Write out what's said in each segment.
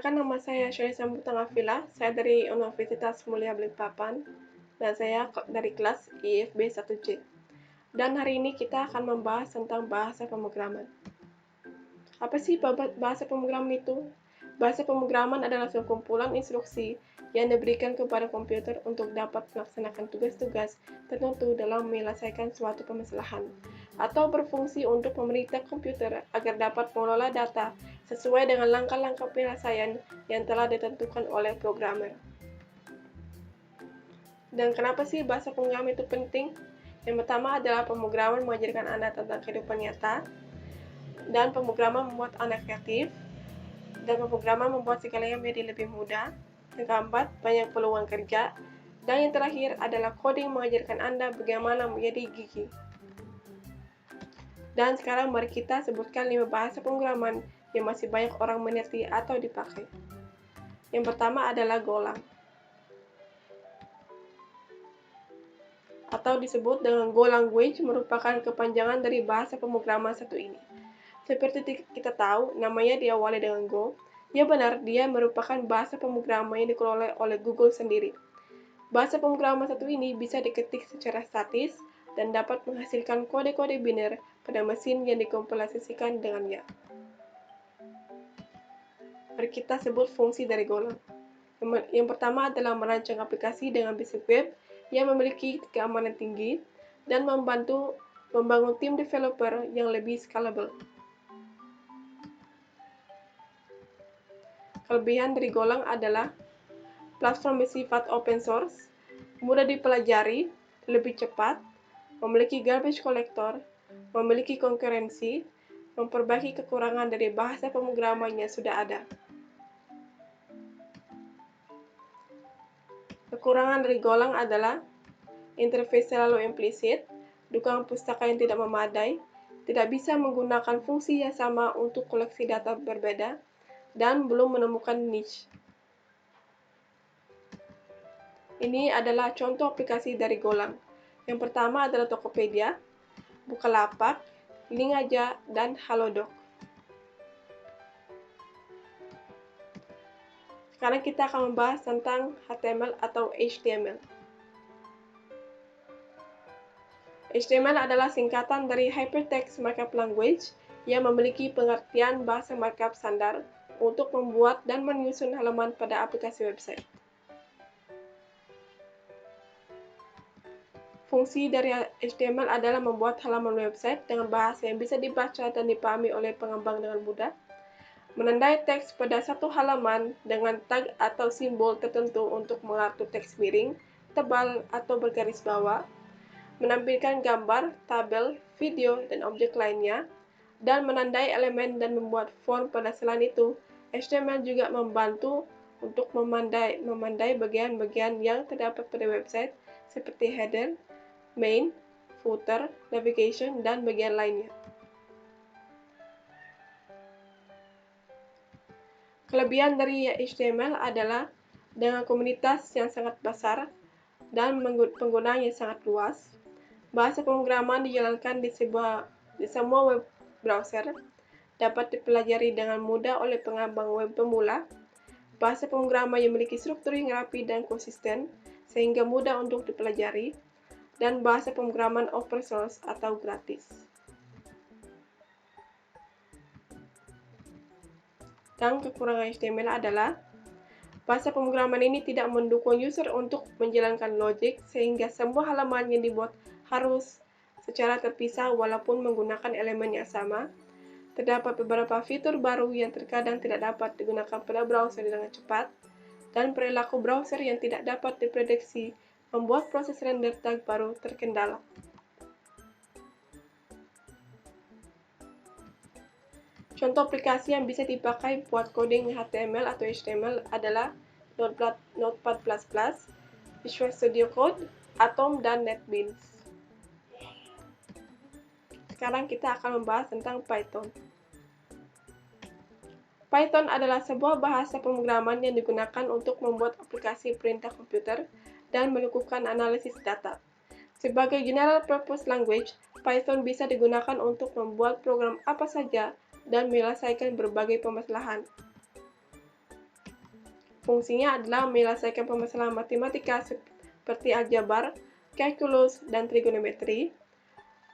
Perkenalkan, nama saya Syarisa Mutangafila, saya dari Universitas Mulia Balikpapan, dan saya dari kelas IFB 1C. Dan hari ini kita akan membahas tentang bahasa pemrograman. Apa sih bahasa pemrograman itu? Bahasa pemrograman adalah sekumpulan instruksi yang diberikan kepada komputer untuk dapat melaksanakan tugas-tugas tertentu dalam menyelesaikan suatu permasalahan, atau berfungsi untuk memerintah komputer agar dapat mengelola data sesuai dengan langkah-langkah penyelesaian yang telah ditentukan oleh programmer. Dan kenapa sih bahasa pemrograman itu penting? Yang pertama adalah pemrograman mengajarkan Anda tentang kehidupan nyata, dan pemrograman membuat Anda kreatif, dan pemrograman membuat segalanya menjadi lebih mudah. Yang keempat, banyak peluang kerja. Dan yang terakhir adalah coding mengajarkan Anda bagaimana menjadi gigi. Dan sekarang mari kita sebutkan 5 bahasa pemrograman yang masih banyak orang mengerti atau dipakai. Yang pertama adalah Golang, atau disebut dengan Go Language, merupakan kepanjangan dari bahasa pemrograman satu ini. Seperti kita tahu, namanya diawali dengan Go. Ya benar, dia merupakan bahasa pemrograman yang dikelola oleh Google sendiri. Bahasa pemrograman satu ini bisa diketik secara statis dan dapat menghasilkan kode-kode biner pada mesin yang dikompilasikan dengannya. Mari kita sebut fungsi dari Golang. Yang pertama adalah merancang aplikasi dengan basic web yang memiliki keamanan tinggi dan membantu membangun tim developer yang lebih scalable. Kelebihan dari Golang adalah platform bersifat open source, mudah dipelajari, lebih cepat, memiliki garbage collector, memiliki konkurensi, memperbaiki kekurangan dari bahasa pemrograman yang sudah ada. Kekurangan dari Golang adalah interface selalu implisit, dukungan pustaka yang tidak memadai, tidak bisa menggunakan fungsi yang sama untuk koleksi data berbeda, dan belum menemukan niche. Ini adalah contoh aplikasi dari Golang. Yang pertama adalah Tokopedia, Bukalapak, Linkaja, dan Halodoc. Sekarang kita akan membahas tentang HTML atau HTML. HTML adalah singkatan dari Hypertext Markup Language yang memiliki pengertian bahasa markup standar untuk membuat dan menyusun halaman pada aplikasi website. Fungsi dari HTML adalah membuat halaman website dengan bahasa yang bisa dibaca dan dipahami oleh pengembang dengan mudah, menandai teks pada satu halaman dengan tag atau simbol tertentu untuk mengatur teks miring, tebal, atau bergaris bawah, menampilkan gambar, tabel, video, dan objek lainnya, dan menandai elemen dan membuat font. Pada selain itu, HTML juga membantu untuk memandai bagian-bagian yang terdapat pada website seperti header, main, footer, navigation, dan bagian lainnya. Kelebihan dari HTML adalah dengan komunitas yang sangat besar dan pengguna yang sangat luas, bahasa pemrograman dijalankan di semua web browser, dapat dipelajari dengan mudah oleh pengembang web pemula, bahasa pemrograman yang memiliki struktur yang rapi dan konsisten sehingga mudah untuk dipelajari, dan bahasa pemrograman open source atau gratis. Dan kekurangan HTML adalah bahasa pemrograman ini tidak mendukung user untuk menjalankan logik sehingga semua halaman yang dibuat harus secara terpisah walaupun menggunakan elemen yang sama. Terdapat beberapa fitur baru yang terkadang tidak dapat digunakan pada browser dengan cepat, dan perilaku browser yang tidak dapat diprediksi membuat proses render tag baru terkendala. Contoh aplikasi yang bisa dipakai buat coding HTML atau HTML adalah Notepad++, Visual Studio Code, Atom, dan NetBeans. Sekarang kita akan membahas tentang Python. Python adalah sebuah bahasa pemrograman yang digunakan untuk membuat aplikasi perintah komputer dan melakukan analisis data. Sebagai general purpose language, Python bisa digunakan untuk membuat program apa saja dan menyelesaikan berbagai permasalahan. Fungsinya adalah menyelesaikan permasalahan matematika seperti aljabar, kalkulus, dan trigonometri.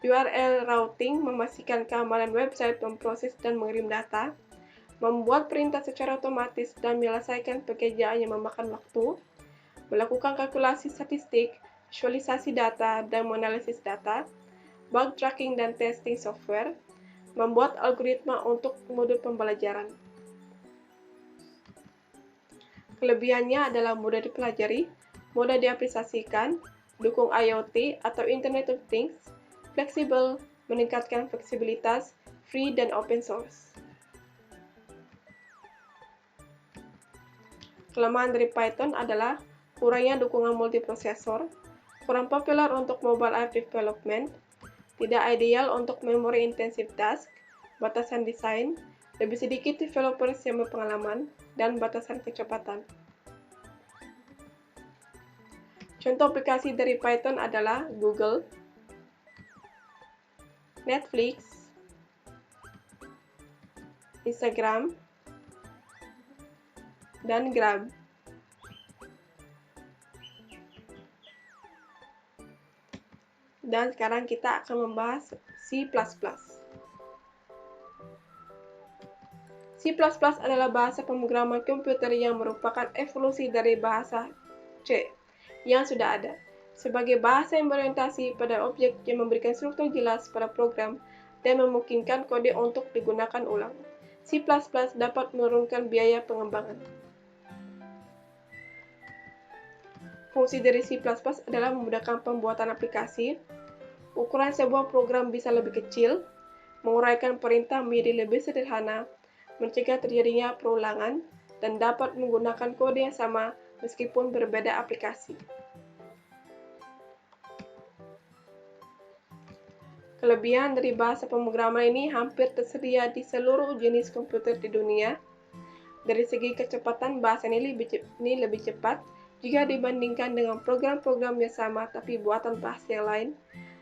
URL routing memastikan keamanan website memproses dan mengirim data, membuat perintah secara otomatis dan menyelesaikan pekerjaan yang memakan waktu, melakukan kalkulasi statistik, visualisasi data, dan menganalisis data, bug tracking dan testing software, membuat algoritma untuk modul pembelajaran. Kelebihannya adalah mudah dipelajari, mudah diaplikasikan, dukung IoT atau Internet of Things, fleksibel, meningkatkan fleksibilitas, free dan open source. Kelemahan dari Python adalah kurangnya dukungan multiprosesor, kurang populer untuk mobile app development, tidak ideal untuk memory intensive task, batasan desain, lebih sedikit developers yang berpengalaman, dan batasan kecepatan. Contoh aplikasi dari Python adalah Google, Netflix, Instagram, dan Grab. Dan sekarang kita akan membahas C++. C++ adalah bahasa pemrograman komputer yang merupakan evolusi dari bahasa C yang sudah ada. Sebagai bahasa yang berorientasi pada objek yang memberikan struktur jelas pada program dan memungkinkan kode untuk digunakan ulang. C++ dapat menurunkan biaya pengembangan. Fungsi dari C++ adalah memudahkan pembuatan aplikasi. Ukuran sebuah program bisa lebih kecil, menguraikan perintah menjadi lebih sederhana, mencegah terjadinya perulangan, dan dapat menggunakan kode yang sama meskipun berbeda aplikasi. Kelebihan dari bahasa pemrograman ini hampir tersedia di seluruh jenis komputer di dunia. Dari segi kecepatan, bahasa ini lebih cepat jika dibandingkan dengan program-program yang sama tapi buatan bahasa yang lain,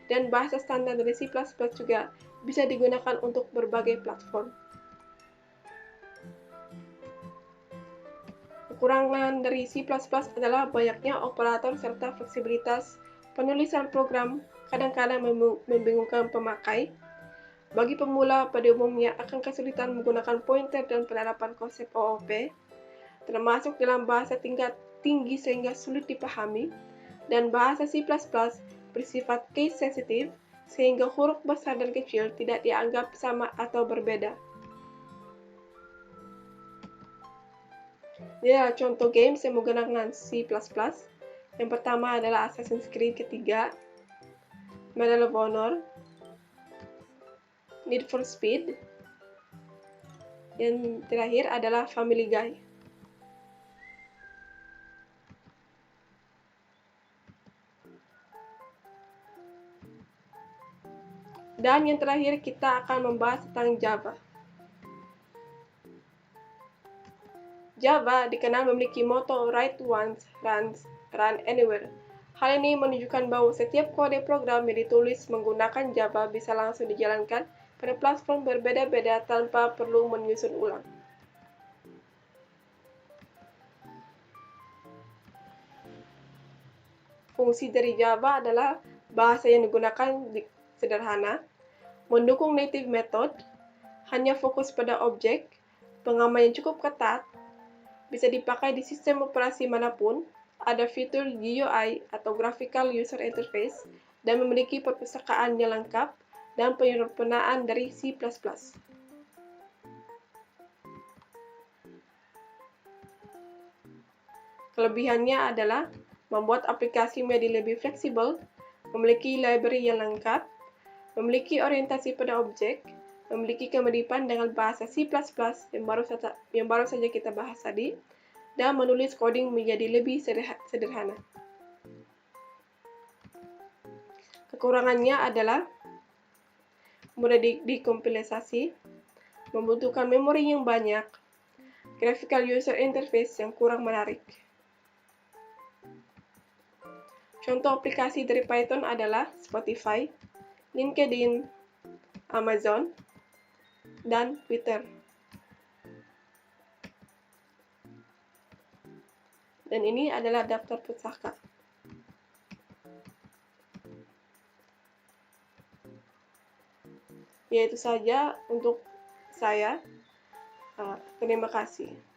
dan bahasa standar dari C++ juga bisa digunakan untuk berbagai platform. Kekurangan dari C++ adalah banyaknya operator serta fleksibilitas penulisan program kadang-kadang membingungkan pemakai. Bagi pemula, pada umumnya akan kesulitan menggunakan pointer dan penerapan konsep OOP, termasuk dalam bahasa tingkat tinggi sehingga sulit dipahami, dan bahasa C++ bersifat case sensitive sehingga huruf besar dan kecil tidak dianggap sama atau berbeda. Ini adalah contoh games yang menggunakan C++. Yang pertama adalah Assassin's Creed ketiga, Medal of Honor, Need for Speed, yang terakhir adalah Family Guy. Dan yang terakhir kita akan membahas tentang Java. Java dikenal memiliki moto Write Once, Run Anywhere. Hal ini menunjukkan bahwa setiap kode program yang ditulis menggunakan Java bisa langsung dijalankan pada platform berbeda-beda tanpa perlu menyusun ulang. Fungsi dari Java adalah bahasa yang digunakan sederhana, mendukung native method, hanya fokus pada objek, pengaman yang cukup ketat, bisa dipakai di sistem operasi manapun, ada fitur GUI atau Graphical User Interface, dan memiliki perpustakaan yang lengkap dan penyempurnaan dari C++. Kelebihannya adalah membuat aplikasi menjadi lebih fleksibel, memiliki library yang lengkap, memiliki orientasi pada objek, memiliki kemiripan dengan bahasa C++ yang baru saja kita bahas tadi, dan menulis coding menjadi lebih sederhana. Kekurangannya adalah mudah dikompilisasi, membutuhkan memori yang banyak, graphical user interface yang kurang menarik. Contoh aplikasi dari Python adalah Spotify, LinkedIn, Amazon, dan Twitter. Dan ini adalah daftar pusaka. Ya, itu saja untuk saya. Terima kasih.